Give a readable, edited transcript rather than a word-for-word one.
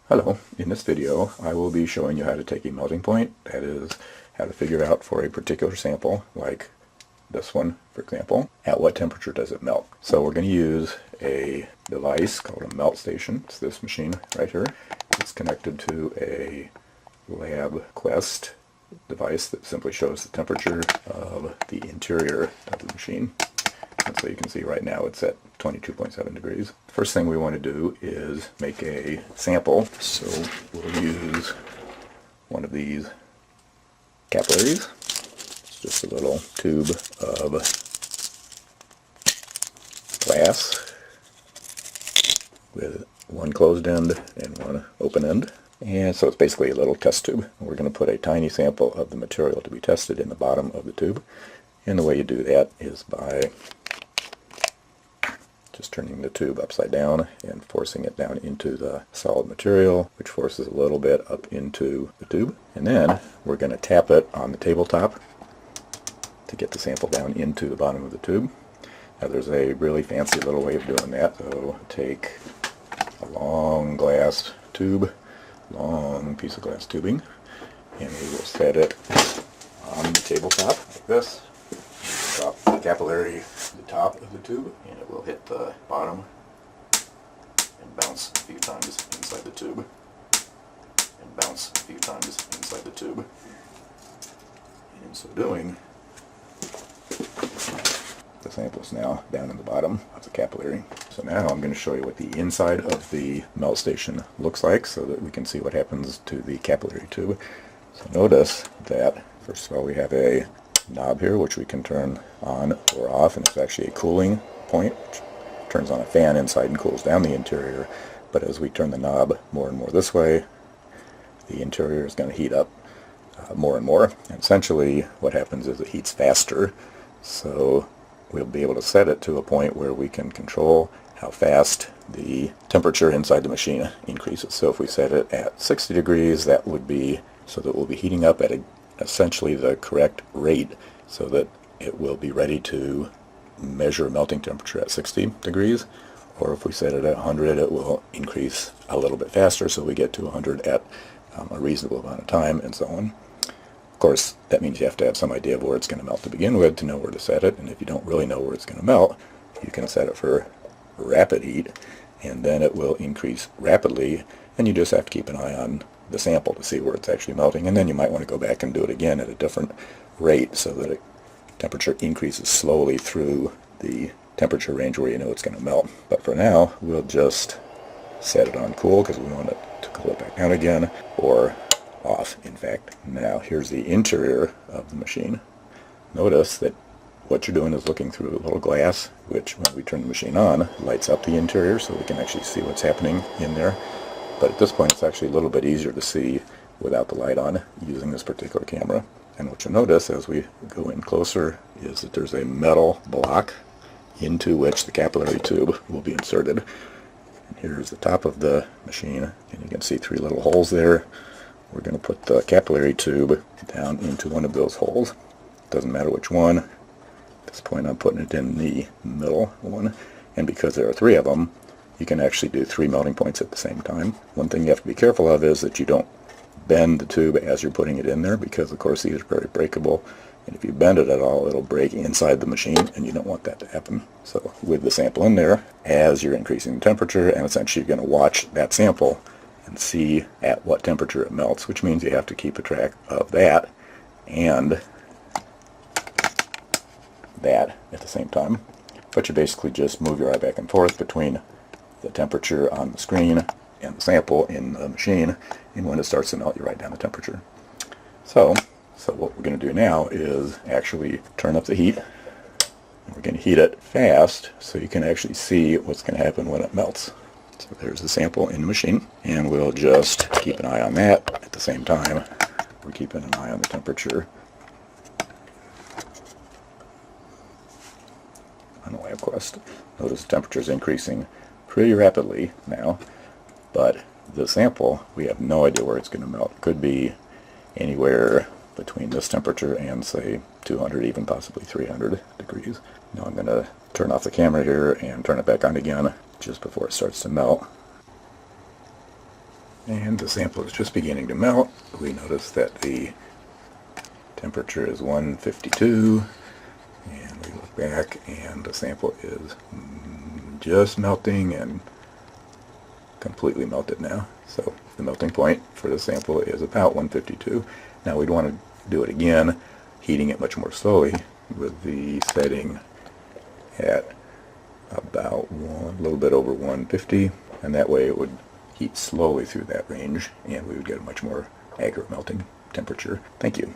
Hello, in this video I will be showing you how to take a melting point, that is, how to figure out for a particular sample, like this one for example, at what temperature does it melt. So we're going to use a device called a melt station. It's this machine right here. It's connected to a LabQuest device that simply shows the temperature of the interior of the machine. And so you can see right now it's at 22.7 degrees. First thing we want to do is make a sample. So we'll use one of these capillaries. It's just a little tube of glass with one closed end and one open end. And so it's basically a little test tube. We're going to put a tiny sample of the material to be tested in the bottom of the tube. And the way you do that is by just turning the tube upside down and forcing it down into the solid material, which forces a little bit up into the tube. And then we're going to tap it on the tabletop to get the sample down into the bottom of the tube. Now there's a really fancy little way of doing that. So take a long glass tube, long piece of glass tubing, and we will set it on the tabletop like this. Drop the capillary to the top of the tube, and it will hit the bottom and bounce a few times inside the tube, and bounce a few times inside the tube. And in so doing, the sample is now down in the bottom of the capillary. So now I'm going to show you what the inside of the melt station looks like so that we can see what happens to the capillary tube. So notice that first of all we have a knob here which we can turn on or off, and it's actually a cooling point which turns on a fan inside and cools down the interior. But as we turn the knob more and more this way, the interior is going to heat up more and more, and essentially what happens is it heats faster. So we'll be able to set it to a point where we can control how fast the temperature inside the machine increases. So if we set it at 60 degrees, that would be so that we'll be heating up at essentially the correct rate so that it will be ready to measure melting temperature at 60 degrees. Or if we set it at 100, it will increase a little bit faster so we get to 100 at a reasonable amount of time, and so on. Of course, that means you have to have some idea of where it's going to melt to begin with to know where to set it, and if you don't really know where it's going to melt, you can set it for rapid heat, and then it will increase rapidly, and you just have to keep an eye on the sample to see where it's actually melting, and then you might want to go back and do it again at a different rate so that the temperature increases slowly through the temperature range where you know it's going to melt. But for now, we'll just set it on cool because we want it to cool it back down again, or off in fact. Now here's the interior of the machine. Notice that what you're doing is looking through a little glass which when we turn the machine on lights up the interior so we can actually see what's happening in there. But at this point it's actually a little bit easier to see without the light on using this particular camera. And what you'll notice as we go in closer is that there's a metal block into which the capillary tube will be inserted. And here's the top of the machine, and you can see three little holes there. We're going to put the capillary tube down into one of those holes. Doesn't matter which one. At this point I'm putting it in the middle one, and because there are three of them, you can actually do three melting points at the same time. One thing you have to be careful of is that you don't bend the tube as you're putting it in there, because of course these are very breakable, and if you bend it at all it'll break inside the machine, and you don't want that to happen. So with the sample in there, as you're increasing the temperature, and essentially you're going to watch that sample and see at what temperature it melts, which means you have to keep a track of that and that at the same time. But you basically just move your eye back and forth between the temperature on the screen and the sample in the machine, and when it starts to melt you write down the temperature. So what we're going to do now is actually turn up the heat, and we're going to heat it fast so you can actually see what's going to happen when it melts. So there's the sample in the machine, and we'll just keep an eye on that. At the same time we're keeping an eye on the temperature on the LabQuest. Notice the temperature is increasing pretty rapidly now, but the sample, we have no idea where it's going to melt. It could be anywhere between this temperature and say 200, even possibly 300 degrees. Now I'm going to turn off the camera here and turn it back on again just before it starts to melt. And the sample is just beginning to melt. We notice that the temperature is 152, and we look back and the sample is just melting and completely melted now. So the melting point for the sample is about 152. Now we'd want to do it again, heating it much more slowly with the setting at about a little bit over 150, and that way it would heat slowly through that range and we would get a much more accurate melting temperature. Thank you.